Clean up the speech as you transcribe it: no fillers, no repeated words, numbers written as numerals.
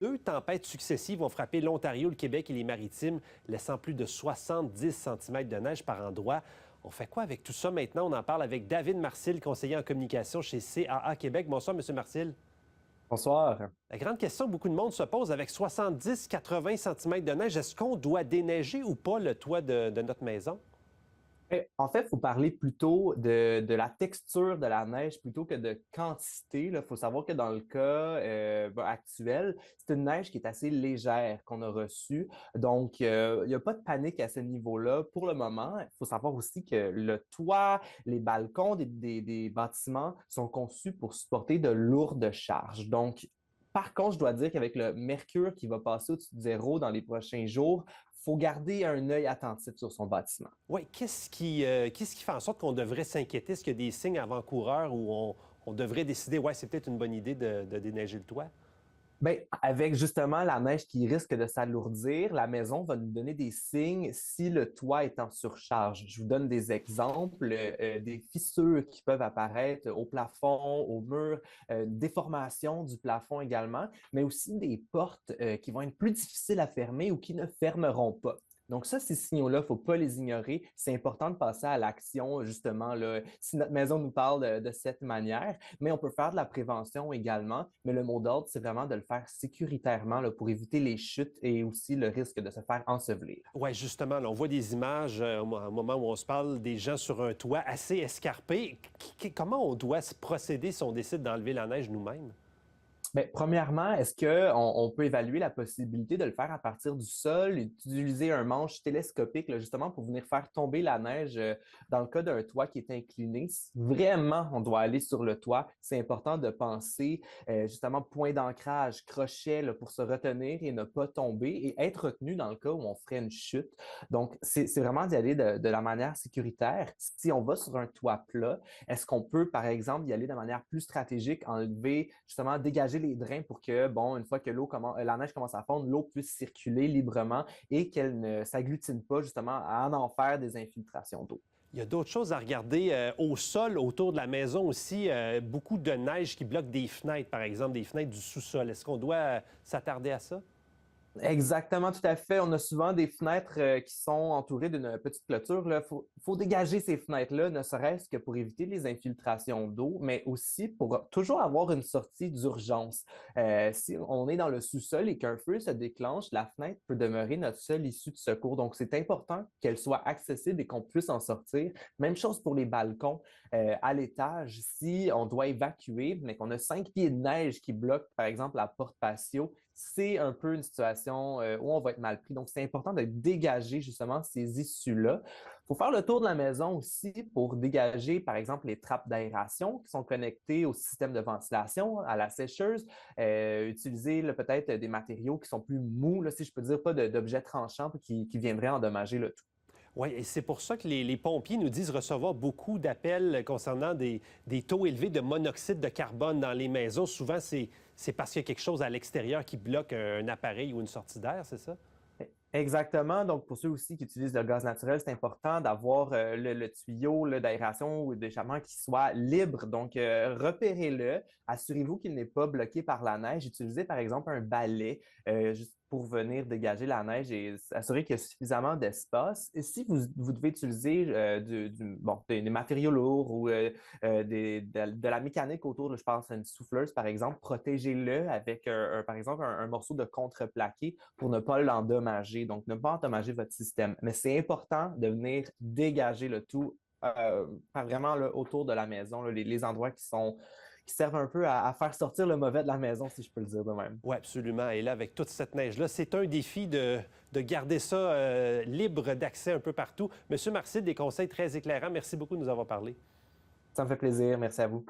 Deux tempêtes successives ont frappé l'Ontario, le Québec et les Maritimes, laissant plus de 70 centimètres de neige par endroit. On fait quoi avec tout ça maintenant? On en parle avec David Marcil, conseiller en communication chez CAA Québec. Bonsoir, M. Marcil. Bonsoir. La grande question que beaucoup de monde se pose, avec 70-80 centimètres de neige, est-ce qu'on doit déneiger ou pas le toit de notre maison? En fait, il faut parler plutôt de la texture de la neige plutôt que de quantité. Il faut savoir que dans le cas actuel, c'est une neige qui est assez légère qu'on a reçue. Donc, il n'y a pas de panique à ce niveau-là pour le moment. Il faut savoir aussi que le toit, les balcons des bâtiments sont conçus pour supporter de lourdes charges. Donc, par contre, je dois dire qu'avec le mercure qui va passer au-dessus de zéro dans les prochains jours, faut garder un œil attentif sur son bâtiment. Oui, qu'est-ce qui fait en sorte qu'on devrait s'inquiéter? Est-ce qu'il y a des signes avant-coureurs où on devrait décider, ouais, c'est peut-être une bonne idée de déneiger le toit? Ben, avec justement la neige qui risque de s'alourdir, la maison va nous donner des signes si le toit est en surcharge. Je vous donne des exemples, des fissures qui peuvent apparaître au plafond, au mur, déformation du plafond également, mais aussi des portes qui vont être plus difficiles à fermer ou qui ne fermeront pas. Donc ça, ces signaux-là, il ne faut pas les ignorer. C'est important de passer à l'action, justement, là, si notre maison nous parle de cette manière, mais on peut faire de la prévention également. Mais le mot d'ordre, c'est vraiment de le faire sécuritairement là, pour éviter les chutes et aussi le risque de se faire ensevelir. Oui, justement, là, on voit des images au moment où on se parle des gens sur un toit assez escarpé. Comment on doit se procéder si on décide d'enlever la neige nous-mêmes? Bien, premièrement, est-ce qu'on peut évaluer la possibilité de le faire à partir du sol, utiliser un manche télescopique là, justement pour venir faire tomber la neige dans le cas d'un toit qui est incliné? Si vraiment on doit aller sur le toit, c'est important de penser justement point d'ancrage, crochet là, pour se retenir et ne pas tomber et être retenu dans le cas où on ferait une chute. Donc, c'est vraiment d'y aller de la manière sécuritaire. Si on va sur un toit plat, est-ce qu'on peut, par exemple, y aller de manière plus stratégique, enlever, justement, dégager les drains pour que, bon, une fois que la neige commence à fondre, l'eau puisse circuler librement et qu'elle ne s'agglutine pas, justement, à en faire des infiltrations d'eau. Il y a d'autres choses à regarder au sol, autour de la maison aussi. Beaucoup de neige qui bloque des fenêtres, par exemple, des fenêtres du sous-sol. Est-ce qu'on doit s'attarder à ça? Exactement, tout à fait. On a souvent des fenêtres qui sont entourées d'une petite clôture. Il faut dégager ces fenêtres-là, ne serait-ce que pour éviter les infiltrations d'eau, mais aussi pour toujours avoir une sortie d'urgence. Si on est dans le sous-sol et qu'un feu se déclenche, la fenêtre peut demeurer notre seule issue de secours. Donc, c'est important qu'elle soit accessible et qu'on puisse en sortir. Même chose pour les balcons. À l'étage, si on doit évacuer, mais qu'on a 5 pieds de neige qui bloquent, par exemple, la porte patio, c'est un peu une situation où on va être mal pris. Donc, c'est important de dégager justement ces issues-là. Il faut faire le tour de la maison aussi pour dégager, par exemple, les trappes d'aération qui sont connectées au système de ventilation, à la sécheuse. Utiliser peut-être des matériaux qui sont plus mous, là, si je peux dire, pas d'objets tranchants qui viendraient endommager le tout. Oui, et c'est pour ça que les pompiers nous disent recevoir beaucoup d'appels concernant des taux élevés de monoxyde de carbone dans les maisons. Souvent, c'est parce qu'il y a quelque chose à l'extérieur qui bloque un appareil ou une sortie d'air, c'est ça? Exactement. Donc, pour ceux aussi qui utilisent le gaz naturel, c'est important d'avoir le tuyau là, d'aération ou d'échappement qui soit libre. Donc, repérez-le. Assurez-vous qu'il n'est pas bloqué par la neige. Utilisez, par exemple, un balai juste pour venir dégager la neige et assurer qu'il y a suffisamment d'espace. Et si vous devez utiliser des matériaux lourds ou de la mécanique autour, je pense à une souffleuse, par exemple, protégez-le avec, par exemple, un morceau de contreplaqué pour ne pas l'endommager, donc ne pas endommager votre système. Mais c'est important de venir dégager le tout vraiment là, autour de la maison, là, les endroits qui servent un peu à faire sortir le mauvais de la maison, si je peux le dire de même. Oui, absolument. Et là, avec toute cette neige-là, c'est un défi de garder ça libre d'accès un peu partout. Monsieur Marcil, des conseils très éclairants. Merci beaucoup de nous avoir parlé. Ça me fait plaisir. Merci à vous.